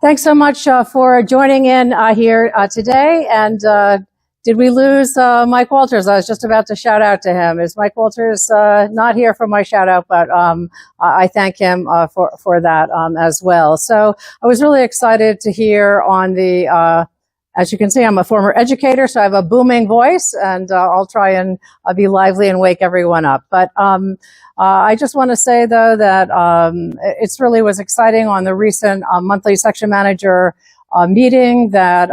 Thanks so much for joining in here today. And did we lose Mike Walters? I was just about to shout out to him. Is Mike Walters not here for my shout out, but I thank him for that as well. So I was really excited to hear on the as you can see, I'm a former educator, so I have a booming voice, and I'll try and be lively and wake everyone up. But I just want to say, though, that it really was exciting on the recent monthly section manager meeting that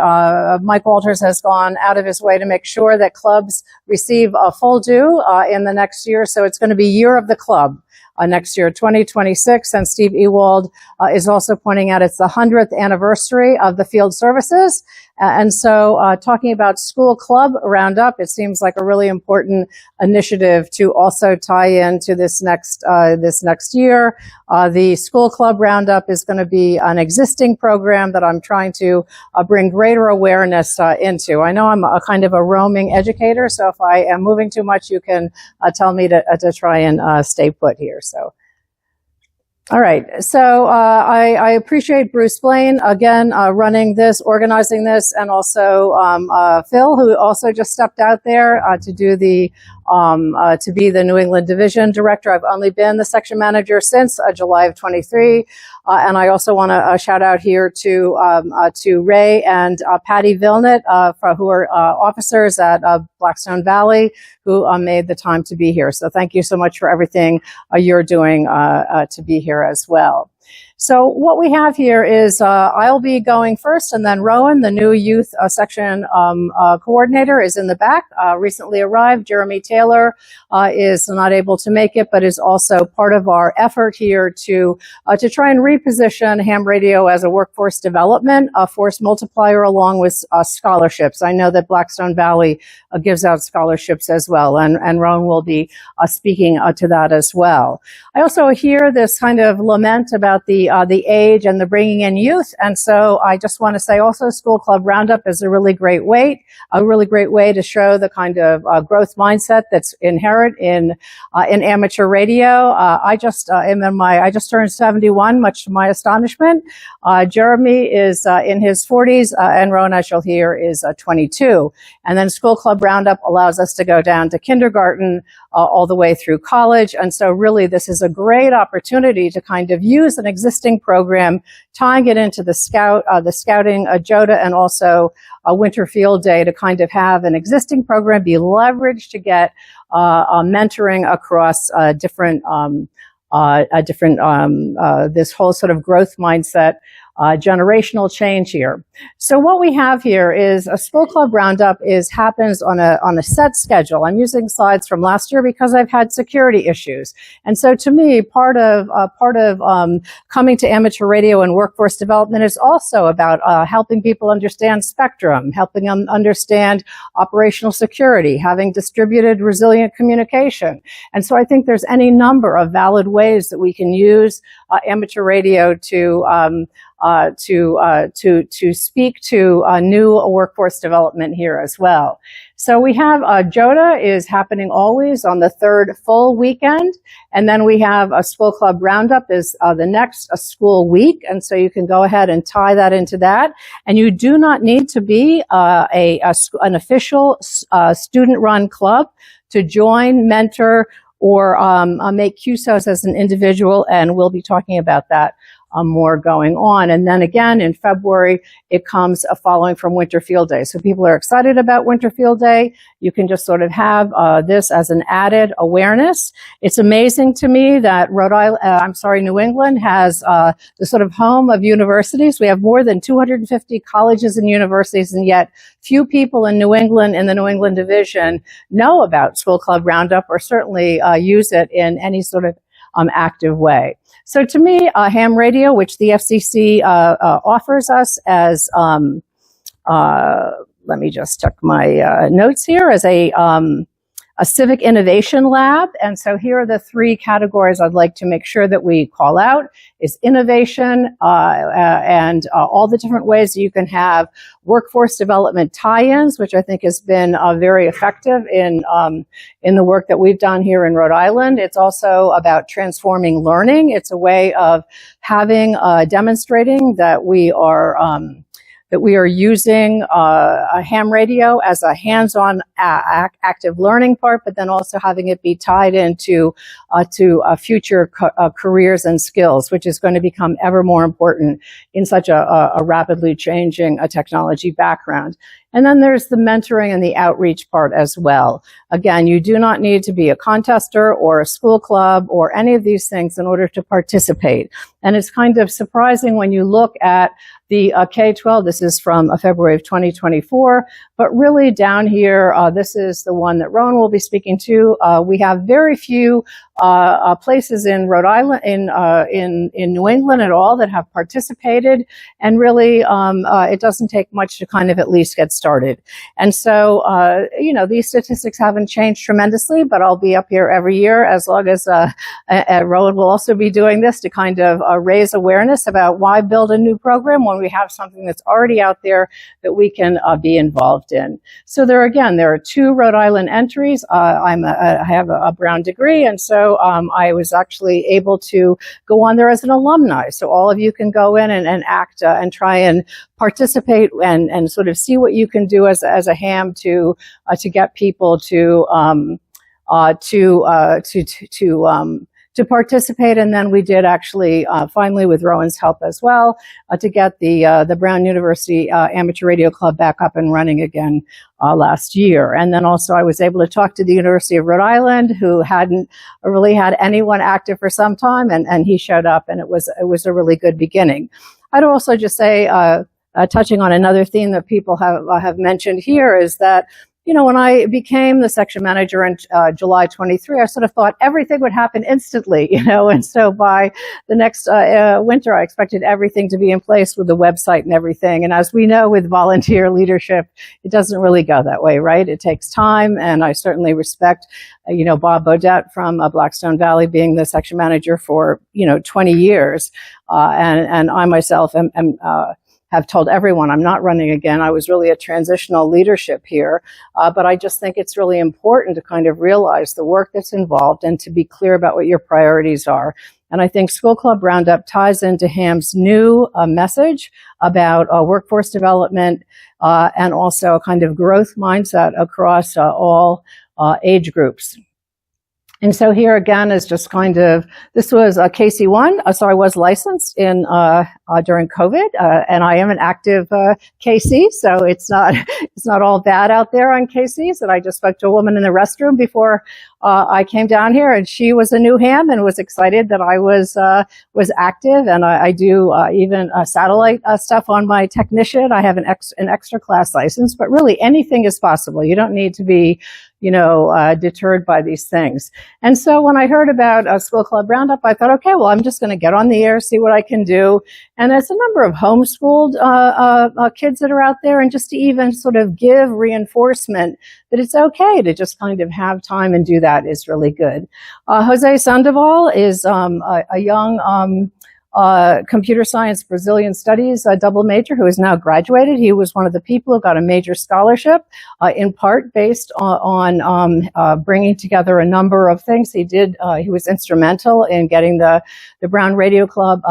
Mike Walters has gone out of his way to make sure that clubs receive a full due in the next year. So it's going to be Year of the Club. Next year, 2026, and Steve Ewald is also pointing out it's the 100th anniversary of the field services. And so talking about School Club Roundup, it seems like a really important initiative to also tie into this next year. The School Club Roundup is going to be an existing program that I'm trying to bring greater awareness into. I know I'm a kind of a roaming educator, so if I am moving too much, you can tell me to try and stay put here. So, all right. So I appreciate Bruce Blaine again running this, organizing this, and also Phil, who also just stepped out there to do the to be the New England Division Director. I've only been the section manager since July of 23. And I also want to shout out here to Ray and Patty Vilnett, who are officers at Blackstone Valley, who made the time to be here. So thank you so much for everything you're doing to be here as well. So what we have here is I'll be going first, and then Rowan, the new youth section coordinator, is in the back, recently arrived. Jeremy Taylor is not able to make it, but is also part of our effort here to try and reposition ham radio as a workforce development force multiplier along with scholarships. I know that Blackstone Valley gives out scholarships as well, and Rowan will be speaking to that as well. I also hear this kind of lament about the age and the bringing in youth, and so I just want to say also School Club Roundup is a really great way to show the kind of growth mindset that's inherent in amateur radio. I just turned 71, much to my astonishment. Jeremy is in his 40s, and Rowan, as you'll hear, is 22. And then School Club Roundup allows us to go down to kindergarten all the way through college. And so really this is a great opportunity to kind of use an existing program, tying it into the scouting JOTA, and also a winter field day to kind of have an existing program be leveraged to get mentoring across this whole sort of growth mindset, generational change here. So what we have here is a School Club Roundup happens on a set schedule. I'm using slides from last year because I've had security issues. And so to me, part of coming to amateur radio and workforce development is also about helping people understand spectrum, helping them understand operational security, having distributed resilient communication. And so I think there's any number of valid ways that we can use amateur radio to speak to new workforce development here as well. So we have JOTA is happening always on the third full weekend, and then we have a School Club Roundup is the next school week, and so you can go ahead and tie that into that. And you do not need to be an official student-run club to join, mentor, or make QSOs as an individual, and we'll be talking about that more going on. And then again, in February, it comes following from Winter Field Day. So people are excited about Winter Field Day. You can just sort of have this as an added awareness. It's amazing to me that New England has the sort of home of universities. We have more than 250 colleges and universities, and yet few people in New England, in the New England Division, know about School Club Roundup, or certainly use it in any sort of active way. So to me, ham radio, which the FCC offers us as, let me just check my notes here, as a a civic innovation lab. And so here are the three categories I'd like to make sure that we call out is innovation and all the different ways that you can have workforce development tie-ins, which I think has been very effective in the work that we've done here in Rhode Island. It's also about transforming learning. It's a way of having demonstrating that we are using a ham radio as a hands-on active learning part, but then also having it be tied into future careers and skills, which is going to become ever more important in such a rapidly changing technology background. And then there's the mentoring and the outreach part as well. Again, you do not need to be a contester or a school club or any of these things in order to participate. And it's kind of surprising when you look at the K-12, this is from February of 2024, but really down here, this is the one that Rowan will be speaking to. We have very few places in Rhode Island, in New England at all that have participated, and really it doesn't take much to kind of at least get started. And so, you know, these statistics haven't changed tremendously, but I'll be up here every year as long as Rowan will also be doing this to kind of raise awareness about why build a new program when we have something that's already out there that we can be involved in. So there are 2 Rhode Island entries. I have a Brown degree, and so I was actually able to go on there as an alumni. So all of you can go in and act and try and participate and sort of see what you can do as a ham to get people to participate. And then we did actually finally, with Rowan's help as well, to get the Brown University Amateur Radio Club back up and running again last year. And then also I was able to talk to the University of Rhode Island, who hadn't really had anyone active for some time, and he showed up, and it was a really good beginning. I'd also just say, touching on another theme that people have mentioned here, is that, you know, when I became the section manager in July 23, I sort of thought everything would happen instantly, you know, and so by the next winter, I expected everything to be in place with the website and everything. And as we know, with volunteer leadership, it doesn't really go that way, right? It takes time, and I certainly respect, you know, Bob Bodette from Blackstone Valley being the section manager for, 20 years, and I myself have told everyone I'm not running again. I was really a transitional leadership here, but I just think it's really important to kind of realize the work that's involved and to be clear about what your priorities are. And I think School Club Roundup ties into HAM's new message about workforce development and also a kind of growth mindset across all age groups. And so here again is just kind of, this was a KC1, so I was licensed in during COVID, and I am an active KC, so it's not all bad out there on KCs. And I just spoke to a woman in the restroom before I came down here, and she was a new ham and was excited that I was active, and I do even satellite stuff on my technician. I have an extra class license, but really anything is possible. You don't need to be deterred by these things. And so when I heard about School Club Roundup, I thought, okay, well, I'm just going to get on the air, see what I can do. And there's a number of homeschooled kids that are out there, and just to even sort of give reinforcement that it's okay to just kind of have time and do that is really good. Jose Sandoval is a young computer science Brazilian studies double major who is now graduated. He was one of the people who got a major scholarship, in part based on bringing together a number of things. He was instrumental in getting the Brown Radio Club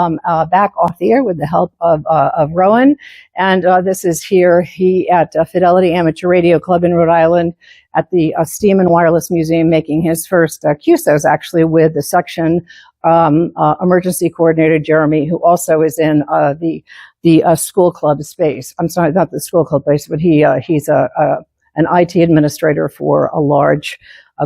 back off the air with the help of Rowan. And this is here, he at Fidelity Amateur Radio Club in Rhode Island at the Steam and Wireless Museum, making his first QSOs actually with the section emergency coordinator Jeremy, who also is in the school club space. I'm sorry, not the school club space, but he's an IT administrator for a large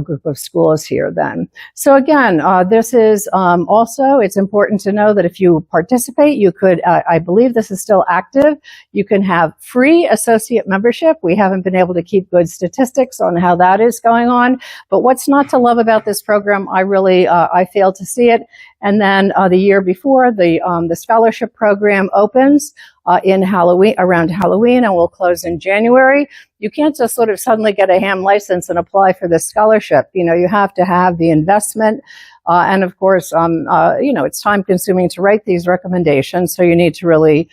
group of schools here then. So again, this is also, it's important to know that if you participate, you could, I believe this is still active, you can have free associate membership. We haven't been able to keep good statistics on how that is going on, but what's not to love about this program, I failed to see it. And then the year before, the scholarship program opens in Halloween, around Halloween, and will close in January. you can't just sort of suddenly get a ham license and apply for this scholarship. You know, you have to have the investment. And of course, you know, it's time consuming to write these recommendations, so you need to really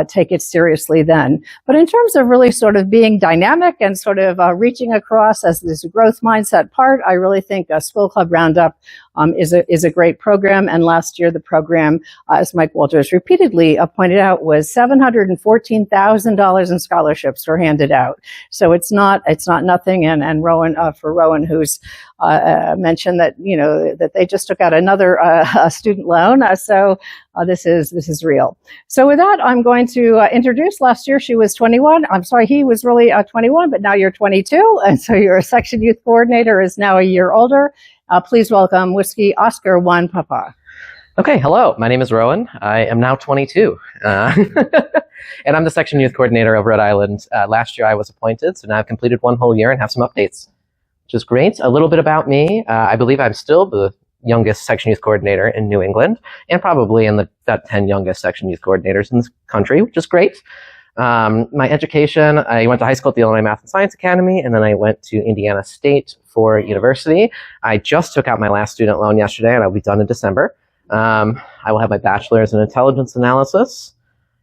take it seriously then. But in terms of really sort of being dynamic and sort of reaching across as this growth mindset part, I really think School Club Roundup is a great program. And last year, the program, as Mike Walters repeatedly pointed out, was $714,000 in scholarships were handed out. So it's not nothing. And Rowan, for Rowan, who's mentioned that, you know, that they just took out another student loan. So this is real. So with that, I'm going to introduce. Last year she was 21. I'm sorry, he was really 21, but now you're 22, and so your section youth coordinator is now a year older. Please welcome Whiskey Oscar 1 Papa. Okay, hello. My name is Rowan. I am now 22, and I'm the section youth coordinator of Rhode Island. Last year I was appointed, so now I've completed one whole year and have some updates, which is great. A little bit about me. I believe I'm still the youngest section youth coordinator in New England, and probably in the top 10 youngest section youth coordinators in this country, which is great. My education, I went to high school at the Illinois Math and Science Academy, and then I went to Indiana State for university. I just took out my last student loan yesterday, and I'll be done in December. I will have my bachelor's in intelligence analysis.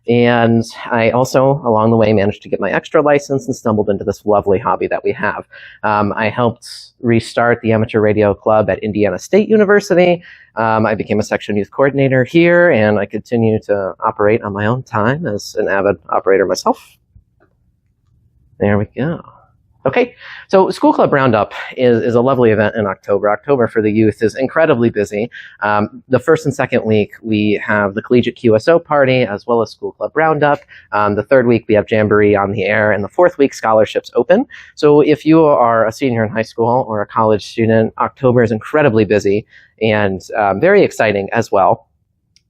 And I also, along the way, managed to get my extra license and stumbled into this lovely hobby that we have. I helped restart the amateur radio club at Indiana State University. I became a section youth coordinator here, and I continue to operate on my own time as an avid operator myself. There we go. Okay, so School Club Roundup is a lovely event in October. October for the youth is incredibly busy. The first and second week, we have the Collegiate QSO Party, as well as School Club Roundup. The third week, we have Jamboree on the air, and the fourth week, scholarships open. So if you are a senior in high school or a college student, October is incredibly busy and very exciting as well.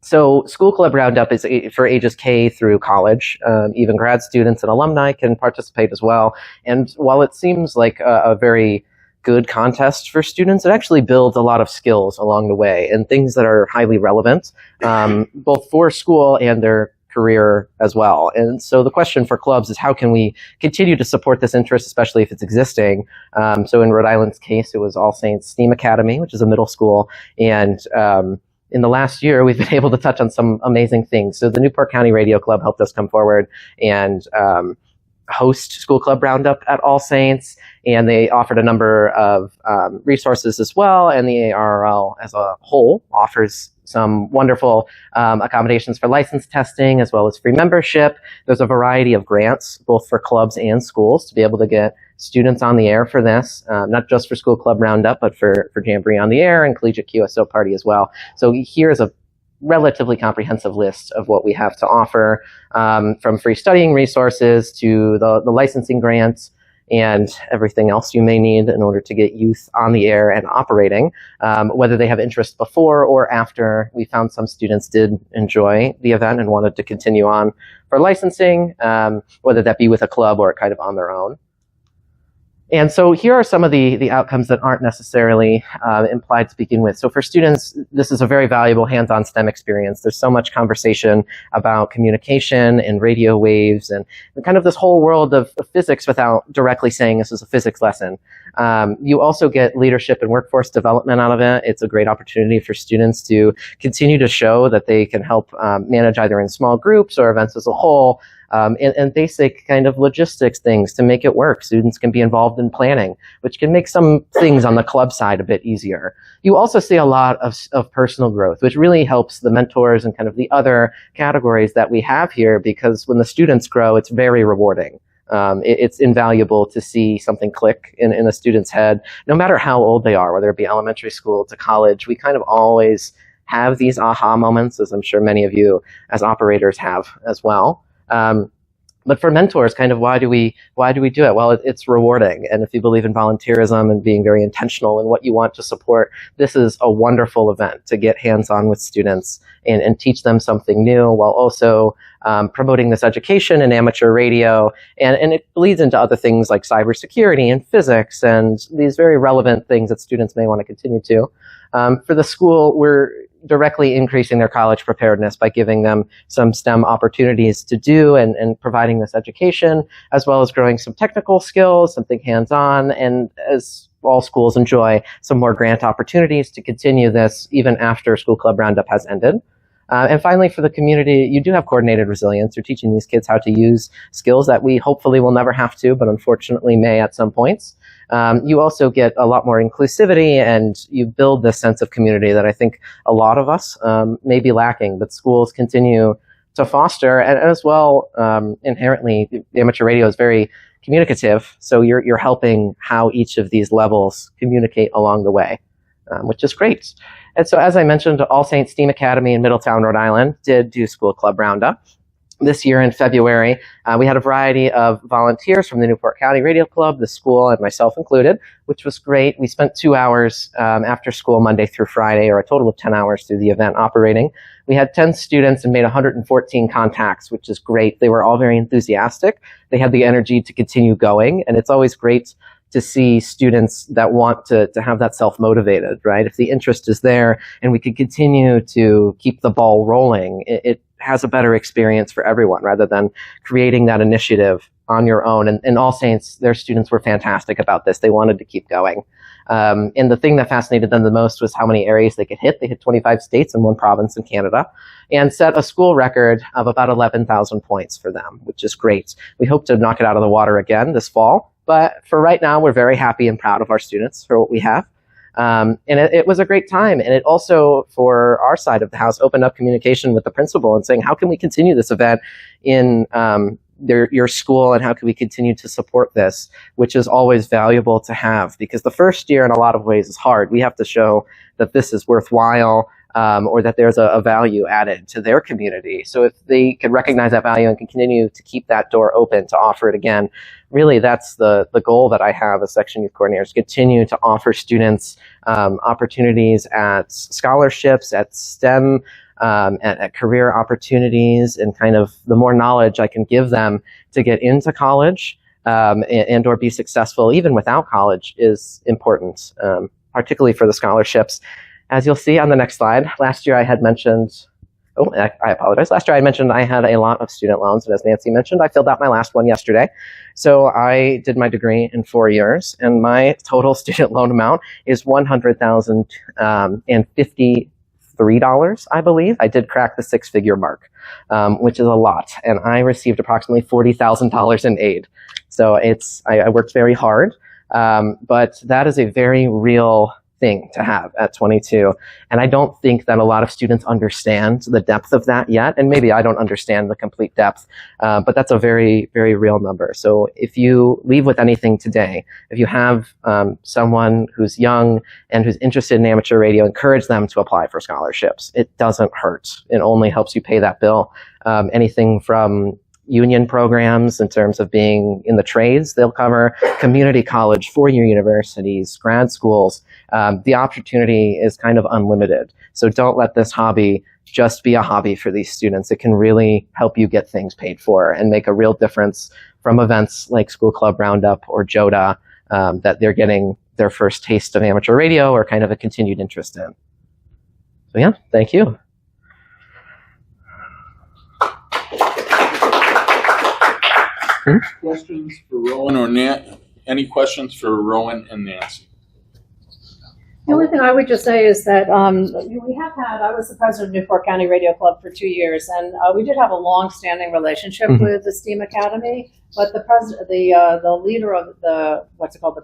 So School Club Roundup is for ages K through college. Even grad students and alumni can participate as well. And while it seems like a very good contest for students, it actually builds a lot of skills along the way and things that are highly relevant, both for school and their career as well. And so the question for clubs is, how can we continue to support this interest, especially if it's existing? So in Rhode Island's case, it was All Saints STEAM Academy, which is a middle school, and in the last year, we've been able to touch on some amazing things. So the Newport County Radio Club helped us come forward and host School Club Roundup at All Saints, and they offered a number of resources as well, and the ARRL as a whole offers some wonderful accommodations for license testing as well as free membership. There's a variety of grants, both for clubs and schools, to be able to get students on the air for this, not just for School Club Roundup, but for Jamboree on the air and Collegiate QSO Party as well. So here's a relatively comprehensive list of what we have to offer, from free studying resources to the licensing grants and everything else you may need in order to get youth on the air and operating, whether they have interest before or after. We found some students did enjoy the event and wanted to continue on for licensing, whether that be with a club or kind of on their own. And so here are some of the outcomes that aren't necessarily implied to begin with. So for students, this is a very valuable hands-on STEM experience. There's so much conversation about communication and radio waves and kind of this whole world of physics without directly saying this is a physics lesson. You also get leadership and workforce development out of it. It's a great opportunity for students to continue to show that they can help manage either in small groups or events as a whole. And basic kind of logistics things to make it work. Students can be involved in planning, which can make some things on the club side a bit easier. You also see a lot of personal growth, which really helps the mentors and kind of the other categories that we have here, because when the students grow, it's very rewarding. It's invaluable to see something click in a student's head, no matter how old they are, whether it be elementary school to college. We kind of always have these aha moments, as I'm sure many of you as operators have as well. But for mentors, kind of why do we do it? Well, it's rewarding. And if you believe in volunteerism and being very intentional in what you want to support, this is a wonderful event to get hands-on with students and teach them something new, while also promoting this education in amateur radio. And it bleeds into other things like cybersecurity and physics and these very relevant things that students may want to continue to. For the school, we're directly increasing their college preparedness by giving them some STEM opportunities to do and providing this education, as well as growing some technical skills, something hands-on, and as all schools enjoy, some more grant opportunities to continue this even after School Club Roundup has ended. And finally, for the community, you do have coordinated resilience. You're teaching these kids how to use skills that we hopefully will never have to, but unfortunately may at some points. You also get a lot more inclusivity, and you build this sense of community that I think a lot of us may be lacking, but schools continue to foster. And as well, inherently, the amateur radio is very communicative, so you're helping how each of these levels communicate along the way, which is great. And so, as I mentioned, All Saints STEAM Academy in Middletown, Rhode Island did do School Club Roundup. This year in February, we had a variety of volunteers from the Newport County Radio Club, the school, and myself included, which was great. We spent 2 hours after school Monday through Friday, or a total of 10 hours through the event operating. We had 10 students and made 114 contacts, which is great. They were all very enthusiastic. They had the energy to continue going, and it's always great to see students that want to have that self-motivated, right? If the interest is there and we could continue to keep the ball rolling, it has a better experience for everyone rather than creating that initiative on your own. And All Saints, their students were fantastic about this. They wanted to keep going. And the thing that fascinated them the most was how many areas they could hit. They hit 25 states and 1 province in Canada and set a school record of about 11,000 points for them, which is great. We hope to knock it out of the water again this fall. But for right now, we're very happy and proud of our students for what we have. And it was a great time. And it also, for our side of the house, opened up communication with the principal and saying, how can we continue this event in your school, and how can we continue to support this, which is always valuable to have, because the first year in a lot of ways is hard. We have to show that this is worthwhile, or that there's a value added to their community. So if they can recognize that value and continue to keep that door open to offer it again, really that's the goal that I have as section youth coordinators, continue to offer students opportunities at scholarships, at STEM, at career opportunities, and kind of the more knowledge I can give them to get into college and or be successful even without college is important, particularly for the scholarships. As you'll see on the next slide, last year I had mentioned, I apologize. Last year I mentioned I had a lot of student loans, and as Nancy mentioned, I filled out my last one yesterday. So I did my degree in 4 years, and my total student loan amount is $100,053, I believe. I did crack the 6-figure mark, which is a lot, and I received approximately $40,000 in aid. So I worked very hard, but that is a very real thing to have at 22. And I don't think that a lot of students understand the depth of that yet. And maybe I don't understand the complete depth, but that's a very, very real number. So if you leave with anything today, if you have someone who's young and who's interested in amateur radio, encourage them to apply for scholarships. It doesn't hurt. It only helps you pay that bill. Anything from union programs in terms of being in the trades, they'll cover community college, four-year universities, grad schools. The opportunity is kind of unlimited. So don't let this hobby just be a hobby for these students. It can really help you get things paid for and make a real difference from events like School Club Roundup or JOTA, that they're getting their first taste of amateur radio or kind of a continued interest in. So yeah, thank you. Questions for Rowan or Nancy? Any questions for Rowan and Nancy? The only thing I would just say is that I was the president of Newport County Radio Club for 2 years, and we did have a long-standing relationship with the STEAM Academy, but the leader of the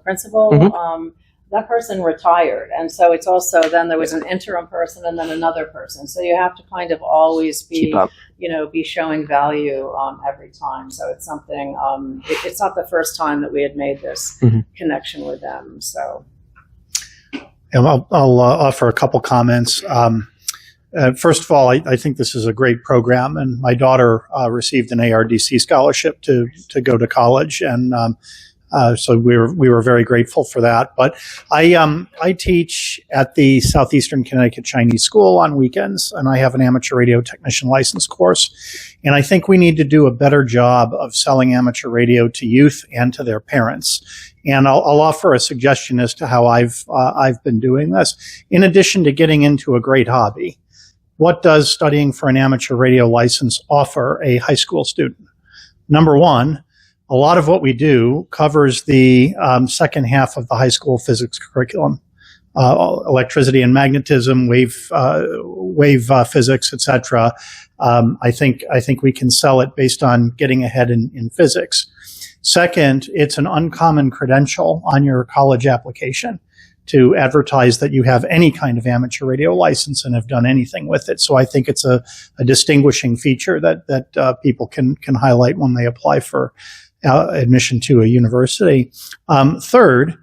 principal, that person retired, and so it's also then there was an interim person and then another person. So you have to kind of always be showing value every time. So it's something. It's not the first time that we had made this connection with them. So. And I'll offer a couple comments. First of all, I think this is a great program, and my daughter received an ARDC scholarship to go to college, and so we were very grateful for that. But I teach at the Southeastern Connecticut Chinese School on weekends, and I have an amateur radio technician license course. And I think we need to do a better job of selling amateur radio to youth and to their parents. And I'll offer a suggestion as to how I've been doing this. In addition to getting into a great hobby, what does studying for an amateur radio license offer a high school student? Number one, a lot of what we do covers the second half of the high school physics curriculum. Electricity and magnetism, wave physics, etc. I think we can sell it based on getting ahead in physics. Second, it's an uncommon credential on your college application to advertise that you have any kind of amateur radio license and have done anything with it. So I think it's a distinguishing feature that people can highlight when they apply for admission to a university. Third,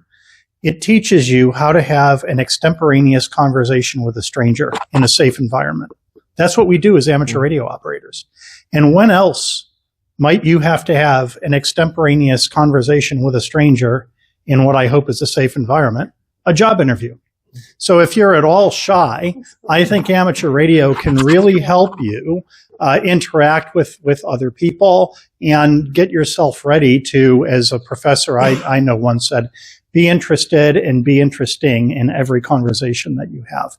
it teaches you how to have an extemporaneous conversation with a stranger in a safe environment. That's what we do as amateur radio operators. And when else might you have to have an extemporaneous conversation with a stranger in what I hope is a safe environment? A job interview. So if you're at all shy, I think amateur radio can really help you interact with other people and get yourself ready to, as a professor I know once said, be interested and be interesting in every conversation that you have.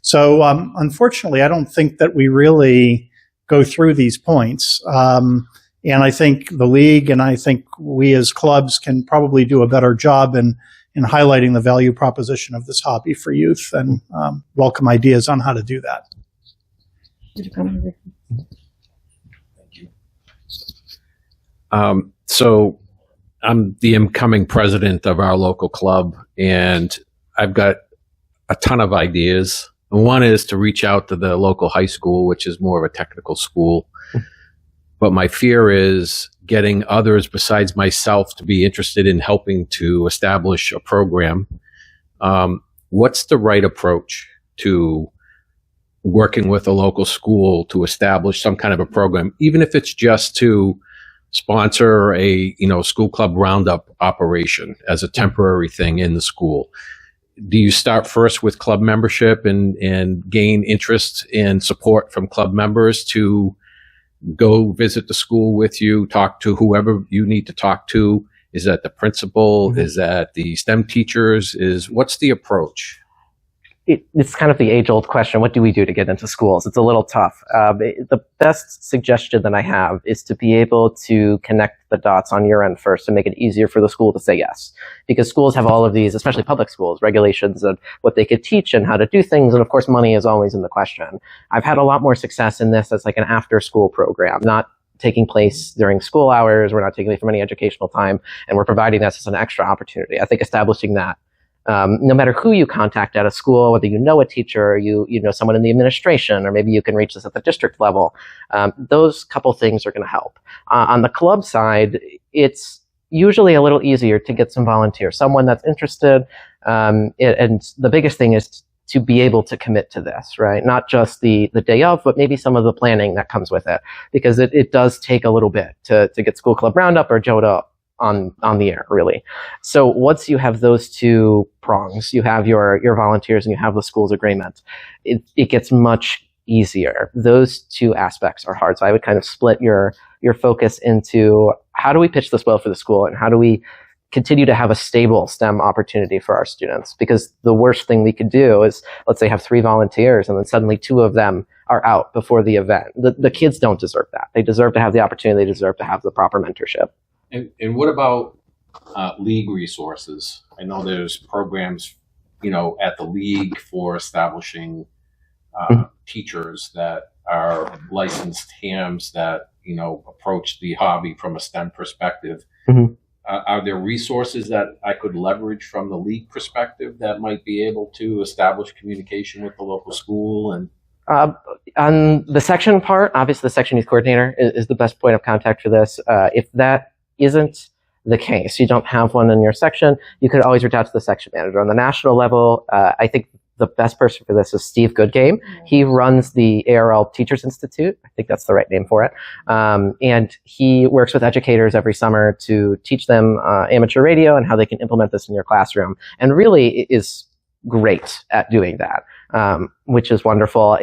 So unfortunately, I don't think that we really go through these points. And I think the league and I think we as clubs can probably do a better job in highlighting the value proposition of this hobby for youth and welcome ideas on how to do that. So I'm the incoming president of our local club, and I've got a ton of ideas. One is to reach out to the local high school, which is more of a technical school. But my fear is getting others besides myself to be interested in helping to establish a program. What's the right approach to working with a local school to establish some kind of a program, even if it's just to sponsor a, school club roundup operation as a temporary thing in the school? Do you start first with club membership and gain interest and support from club members to go visit the school with you, talk to whoever you need to talk to? Is that the principal? Is that the STEM teachers? What's the approach? It's kind of the age-old question. What do we do to get into schools? It's a little tough. The best suggestion that I have is to be able to connect the dots on your end first to make it easier for the school to say yes. Because schools have all of these, especially public schools, regulations of what they could teach and how to do things. And of course, money is always in the question. I've had a lot more success in this as like an after-school program, not taking place during school hours. We're not taking it from any educational time, and we're providing this as an extra opportunity. I think establishing that no matter who you contact at a school, whether you know a teacher or you know someone in the administration, or maybe you can reach this at the district level, those couple things are going to help. On the club side, it's usually a little easier to get some volunteers, someone that's interested. And the biggest thing is to be able to commit to this, right? Not just the day of, but maybe some of the planning that comes with it, because it does take a little bit to get School Club Roundup or JOTA on the air, really. So once you have those two prongs, you have your volunteers and you have the school's agreement, it gets much easier. Those two aspects are hard. So I would kind of split your focus into how do we pitch this well for the school and how do we continue to have a stable STEM opportunity for our students? Because the worst thing we could do is, let's say, have 3 volunteers and then suddenly 2 of them are out before the event. The kids don't deserve that. They deserve to have the opportunity. They deserve to have the proper mentorship. And what about league resources? I know there's programs, at the league for establishing teachers that are licensed hams that, approach the hobby from a STEM perspective. Mm-hmm. Are there resources that I could leverage from the league perspective that might be able to establish communication with the local school? And on the section part, obviously the section youth coordinator is the best point of contact for this. If that isn't the case, you don't have one in your section, you could always reach out to the section manager. On the national level, I think the best person for this is Steve Goodgame. He runs the ARRL Teachers Institute. I think that's the right name for it. And he works with educators every summer to teach them amateur radio and how they can implement this in your classroom. And really is great at doing that, which is wonderful.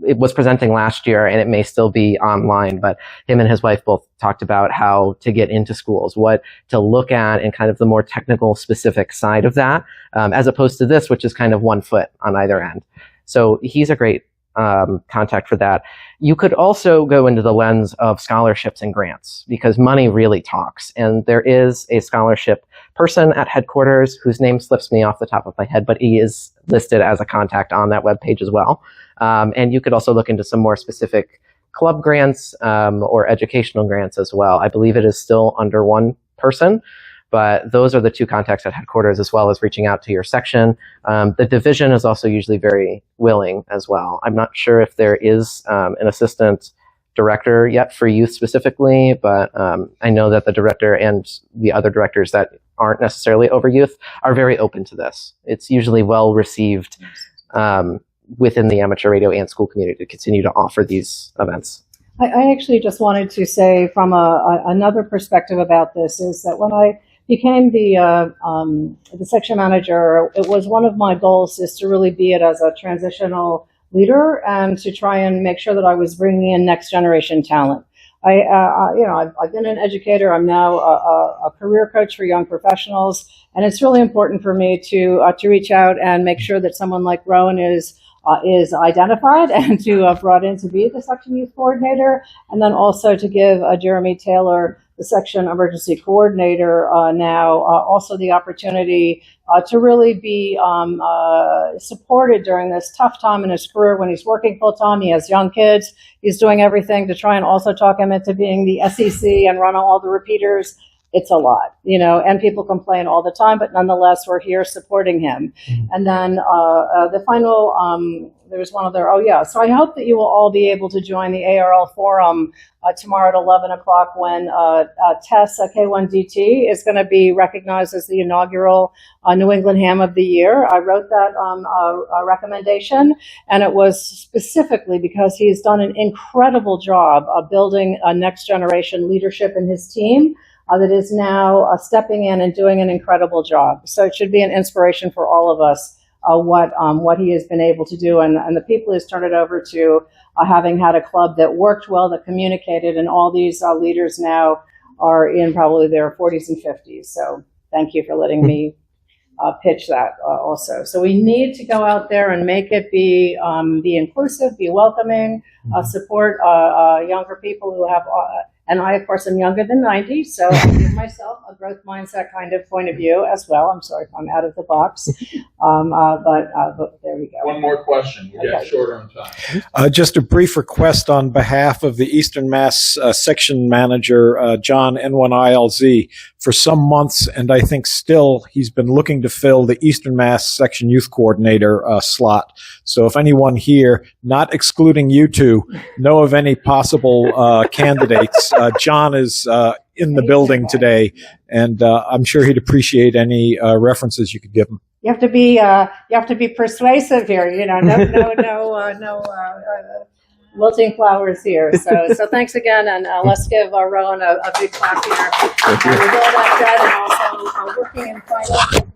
It was presenting last year and it may still be online, but him and his wife both talked about how to get into schools, what to look at, and kind of the more technical specific side of that, as opposed to this, which is kind of one foot on either end. So he's a great contact for that. You could also go into the lens of scholarships and grants, because money really talks. And there is a scholarship person at headquarters whose name slips me off the top of my head, but he is listed as a contact on that webpage as well. And you could also look into some more specific club grants or educational grants as well. I believe it is still under one person, but those are the two contacts at headquarters, as well as reaching out to your section. The division is also usually very willing as well. I'm not sure if there is an assistant director yet for youth specifically, but I know that the director and the other directors that aren't necessarily over youth are very open to this. It's usually well received within the amateur radio and school community to continue to offer these events. I actually just wanted to say from another perspective about this is that when I became the section manager, it was one of my goals is to really be it as a transitional leader and to try and make sure that I was bringing in next generation talent. I've been an educator. I'm now a career coach for young professionals, and it's really important for me to reach out and make sure that someone like Rowan is identified and to brought in to be the section youth coordinator, and then also to give Jeremy Taylor, the section emergency coordinator, now also the opportunity to really be supported during this tough time in his career when he's working full time. He has young kids. He's doing everything to try and also talk him into being the SEC and run all the repeaters. It's a lot, and people complain all the time, but nonetheless, we're here supporting him. And then the final, there's one other, so I hope that you will all be able to join the ARRL forum tomorrow at 11 o'clock when Tess K1DT is going to be recognized as the inaugural New England Ham of the Year. I wrote that recommendation, and it was specifically because he's done an incredible job of building a next generation leadership in his team. That is now stepping in and doing an incredible job. So it should be an inspiration for all of us what he has been able to do, and the people he's turned it over to, having had a club that worked well, that communicated, and all these leaders now are in probably their 40s and 50s. So thank you for letting me pitch that also. So we need to go out there and make it be inclusive, be welcoming, support younger people who have. And I, of course, am younger than 90, so I give myself a growth mindset kind of point of view as well. I'm sorry if I'm out of the box, but there we go. One more question. We got shorter on time. Just a brief request on behalf of the Eastern Mass section manager, John N1ILZ. For some months, and I think still, he's been looking to fill the Eastern Mass section youth coordinator slot. So if anyone here, not excluding you two, know of any possible candidates, John is in the building today, and I'm sure he'd appreciate any references you could give him. You have to be persuasive here. No wilting flowers here. So thanks again, and let's give Rowan a big clap here. With all that said, and also working in finance.